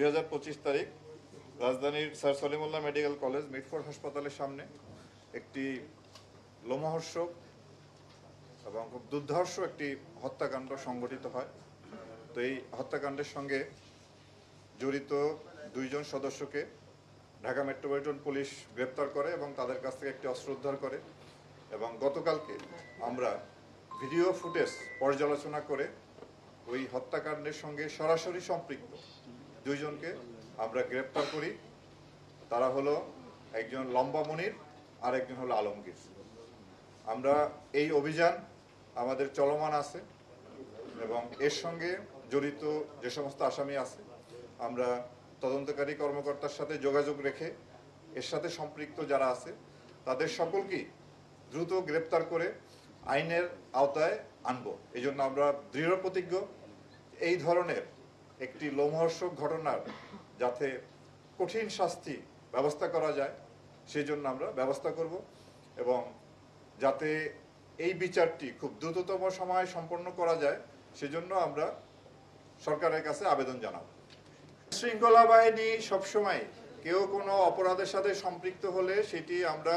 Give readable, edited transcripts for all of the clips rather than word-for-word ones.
2025 তারিখ রাজধানীর sir Salimullah medical college Mitford হাসপাতালের সামনে একটি লোমহর্ষক এবং খুব দুর্ধর্ষ একটি হত্যাকাণ্ড সংঘটিত হয়। তো এই হত্যাকাণ্ডের সঙ্গে জড়িত 2 জন সদস্যকে ঢাকা মেট্রোপলিটন পুলিশ গ্রেপ্তার করে এবং তাদের কাছ থেকে একটি অস্ত্র উদ্ধার করে। এবং গতকালকে আমরা ভিডিও ফুটেজ পর্যালোচনা করে ওই হত্যাকাণ্ডের সঙ্গে সরাসরি সম্পৃক্ত 2 জনকে আমরা গ্রেপ্তার করি। তারা হলো একজন লম্বা মনির আর একজন হলো আলমগীর। আমরা এই অভিযান আমাদের চলমান আছে এবং এর সঙ্গে জড়িত যে সমস্ত আসামি আছে আমরা তদন্তকারী কর্মকর্তার সাথে যোগাযোগ রেখে এর সাথে সম্পৃক্ত যারা আছে তাদের সকলকেই দ্রুত গ্রেপ্তার করে আইনের আওতায় আনব। এই জন্য আমরা দৃঢ় প্রতিজ্ঞ এই ধরনের একটি লোমহর্ষক ঘটনার যাতে কঠিন শাস্তি ব্যবস্থা করা যায় সেই জন্য আমরা ব্যবস্থা করব এবং যাতে এই বিচারটি খুব দ্রুততম সময়ে সম্পন্ন করা যায় সেজন্য আমরা সরকারের কাছে আবেদন জানাব। শৃঙ্খলা বাহিনী সবসময় কেউ কোনো অপরাধের সাথে সম্পৃক্ত হলে সেটি আমরা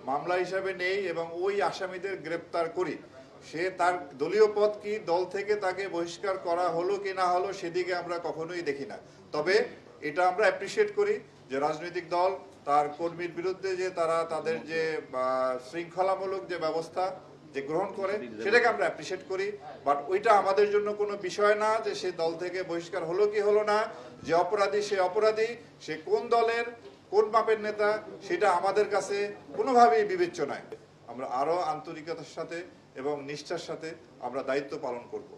মামলা হিসাবে নেই এবং ওই আসামিদের গ্রেপ্তার করি। সে তার দলীয় পদ কি, দল থেকে তাকে বহিষ্কার করা হলো কি না হলো সেদিকে আমরা কখনোই দেখি না। তবে এটা আমরা অ্যাপ্রিসিয়েট করি যে রাজনৈতিক দল তার কর্মীর বিরুদ্ধে যে তারা তাদের যে শৃঙ্খলামূলক যে ব্যবস্থা যে গ্রহণ করে সেটাকে আমরা অ্যাপ্রিসিয়েট করি। বাট ওইটা আমাদের জন্য কোনো বিষয় না যে সে দল থেকে বহিষ্কার হলো কি হলো না, যে অপরাধী সে অপরাধী, সে কোন দলের কোন মাপের নেতা সেটা আমাদের কাছে কোনোভাবেই বিবেচ্য নয়। আমরা আরো আন্তরিকতার সাথে এবং নিষ্ঠার সাথে আমরা দায়িত্ব পালন করব।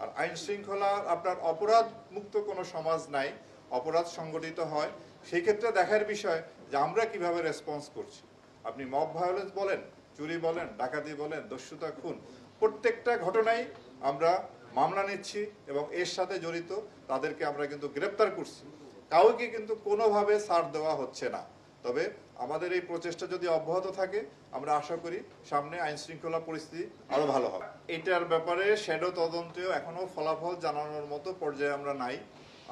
আর আইন শৃঙ্খলা আপনার অপরাধ মুক্ত কোনো সমাজ নাই, অপরাধ সংগঠিত হয়। সেই ক্ষেত্রে দেখার বিষয় যে আমরা কিভাবে রেসপন্স করছি। আপনি মব ভায়োলেন্স বলেন, চুরি বলেন, ডাকাতি বলেন, দস্যুতা, খুন, প্রত্যেকটা ঘটনায় আমরা মামলা নিচ্ছি এবং এর সাথে জড়িত তাদেরকে আমরা কিন্তু গ্রেপ্তার করছি। কাউকে কিন্তু কোনোভাবে ছাড় দেওয়া হচ্ছে না। তবে আমাদের এই প্রচেষ্টা যদি অব্যাহত থাকে আমরা আশা করি সামনে আইন শৃঙ্খলা পরিস্থিতি আরো ভালো হবে। এটার ব্যাপারে শ্যাডো তদন্তেও এখনো ফলাফল জানানোর মতো পর্যায়ে আমরা নাই।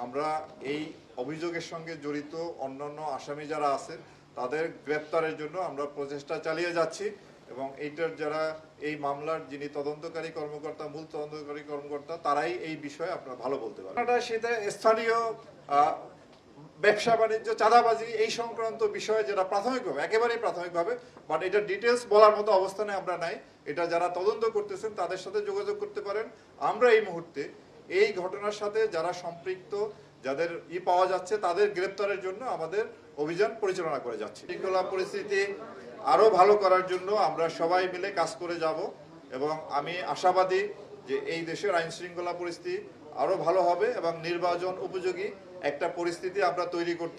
আমরা এই অভিযোগের সঙ্গে জড়িত অন্যান্য আসামি যারা আছে তাদের গ্রেপ্তারের জন্য আমরা প্রচেষ্টা চালিয়ে যাচ্ছি এবং এইটার যারা এই মামলার যিনি তদন্তকারী কর্মকর্তা, মূল তদন্তকারী কর্মকর্তা, তারাই এই বিষয়ে আপনারা ভালো বলতে পারেন। সেটা স্থানীয় ব্যবসা বাণিজ্য, চাঁদাবাজি এই সংক্রান্ত বিষয়ে যেটা প্রাথমিকভাবে, একেবারেই প্রাথমিকভাবে, বাট এটা ডিটেলস বলার মতো অবস্থানে আমরা নাই। এটা যারা তদন্ত করতেছেন তাদের সাথে যোগাযোগ করতে পারেন। আমরা এই মুহূর্তে এই ঘটনার সাথে যারা সম্পৃক্ত, যাদের পাওয়া যাচ্ছে তাদের গ্রেপ্তারের জন্য আমাদের অভিযান পরিচালনা করে যাচ্ছি। শৃঙ্খলা পরিস্থিতি আরো ভালো করার জন্য আমরা সবাই মিলে কাজ করে যাব এবং আমি আশাবাদী যে এই দেশের আইন শৃঙ্খলা পরিস্থিতি আরো ভালো হবে এবং নির্বাচন উপযোগী একটা পরিস্থিতি আমরা তৈরি করতে